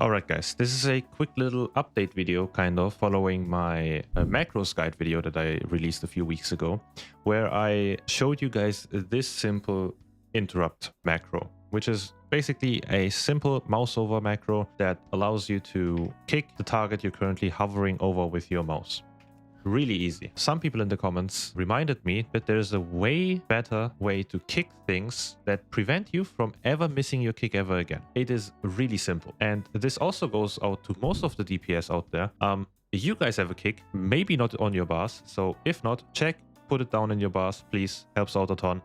Alright guys, this is a quick little update video kind of following my macros guide video that I released a few weeks ago, where I showed you guys this simple interrupt macro, which is basically a simple mouse over macro that allows you to kick the target you're currently hovering over with your mouse. Really easy. Some people in the comments reminded me that there's a way better way to kick things that prevent you from ever missing your kick ever again. It is really simple. And this also goes out to most of the DPS out there. You guys have a kick, maybe not on your bars. So if not, check, put it down in your bars, please. Helps out a ton.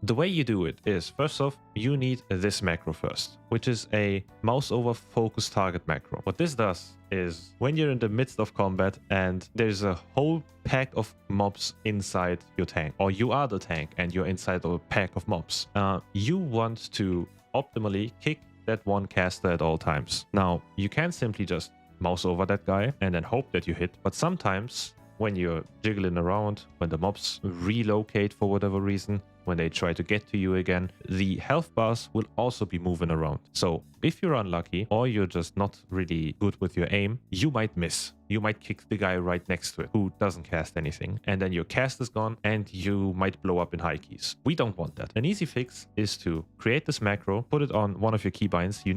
The way you do it is, first off, you need this macro first, which is a mouse over focus target macro. What this does is when you're in the midst of combat and there's a whole pack of mobs inside your tank, or you are the tank and you're inside of a pack of mobs, you want to optimally kick that one caster at all times. Now, you can simply just mouse over that guy and then hope that you hit, but sometimes when you're jiggling around, when the mobs relocate for whatever reason, when they try to get to you again, the health bars will also be moving around. So if you're unlucky or you're just not really good with your aim, you might miss. You might kick the guy right next to it who doesn't cast anything, and then your cast is gone and you might blow up in high keys. We don't want that. An easy fix is to create this macro, put it on one of your keybinds. You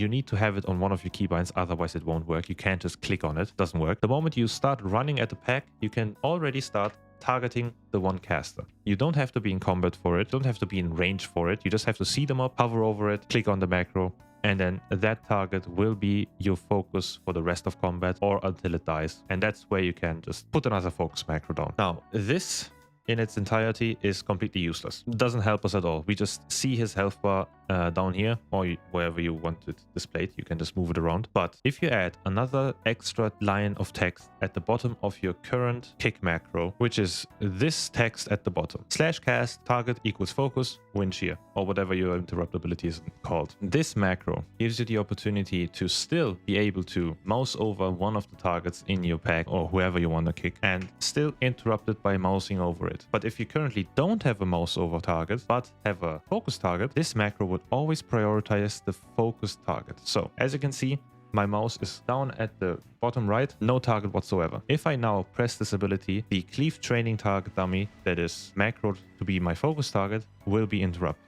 need to have it on one of your keybinds, otherwise it won't work. You can't just click on it. It doesn't work. The moment you start running at the pack, you can already start targeting the one caster. You don't have to be in combat for it, don't have to be in range for it. You just have to see them up, hover over it, click on the macro, and then that target will be your focus for the rest of combat or until it dies. And that's where you can just put another focus macro down. Now, this in its entirety is completely useless. It doesn't help us at all. We just see his health bar down here, or wherever you want it displayed. You can just move it around. But if you add another extra line of text at the bottom of your current kick macro, which is this text at the bottom, /cast target equals focus wind shear, or whatever your interruptibility is called. This macro gives you the opportunity to still be able to mouse over one of the targets in your pack or whoever you want to kick and still interrupt it by mousing over it. But if you currently don't have a mouse over target but have a focus target, this macro would always prioritize the focus target. So as you can see, my mouse is down at the bottom right, no target whatsoever. If I now press this ability, the cleave training target dummy that is macroed to be my focus target will be interrupted.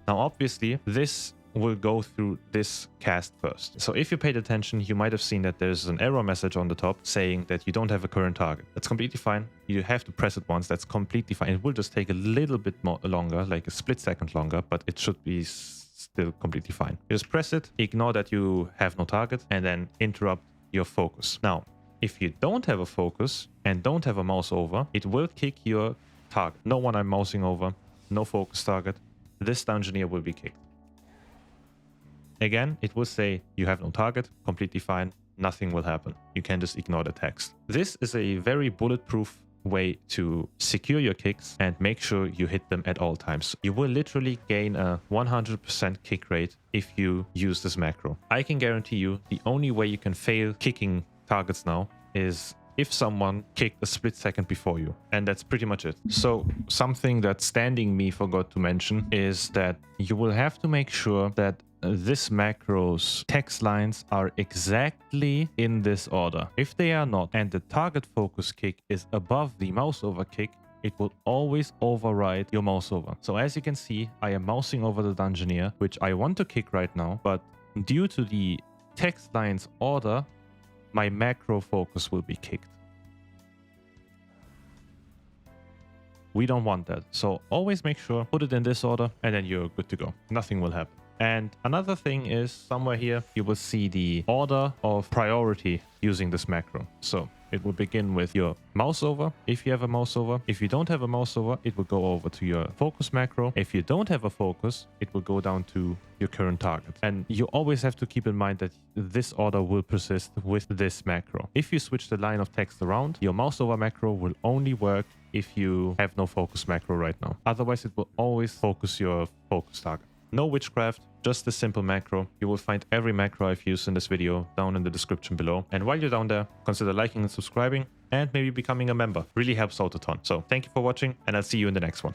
Now obviously this will go through this cast first. So if you paid attention, you might have seen that there's an error message on the top saying that you don't have a current target. That's completely fine. You have to press it once. That's completely fine. It will just take a little bit more longer, like a split second longer, but it should be still completely fine. You just press it, ignore that you have no target, and then interrupt your focus. Now, if you don't have a focus and don't have a mouse over, it will kick your target. No one I'm mousing over, no focus target. This Dungeoneer will be kicked. Again, it will say you have no target, completely fine, nothing will happen. You can just ignore the text. This is a very bulletproof way to secure your kicks and make sure you hit them at all times. You will literally gain a 100% kick rate if you use this macro. I can guarantee you the only way you can fail kicking targets now is if someone kicked a split second before you, and that's pretty much it. So something that Standing Me forgot to mention is that you will have to make sure that this macro's text lines are exactly in this order. If they are not, and the target focus kick is above the mouse over kick, it will always override your mouse over. So as you can see, I am mousing over the Dungeoneer, which I want to kick right now, but due to the text lines order, my macro focus will be kicked. We don't want that. So always make sure, put it in this order, and then you're good to go. Nothing will happen. And another thing is, somewhere here, you will see the order of priority using this macro. So it will begin with your mouse over, if you have a mouse over. If you don't have a mouse over, it will go over to your focus macro. If you don't have a focus, it will go down to your current target. And you always have to keep in mind that this order will persist with this macro. If you switch the line of text around, your mouse over macro will only work if you have no focus macro right now. Otherwise, it will always focus your focus target. No witchcraft, just a simple macro. You will find every macro I've used in this video down in the description below. And while you're down there, consider liking and subscribing and maybe becoming a member. Really helps out a ton. So thank you for watching, and I'll see you in the next one.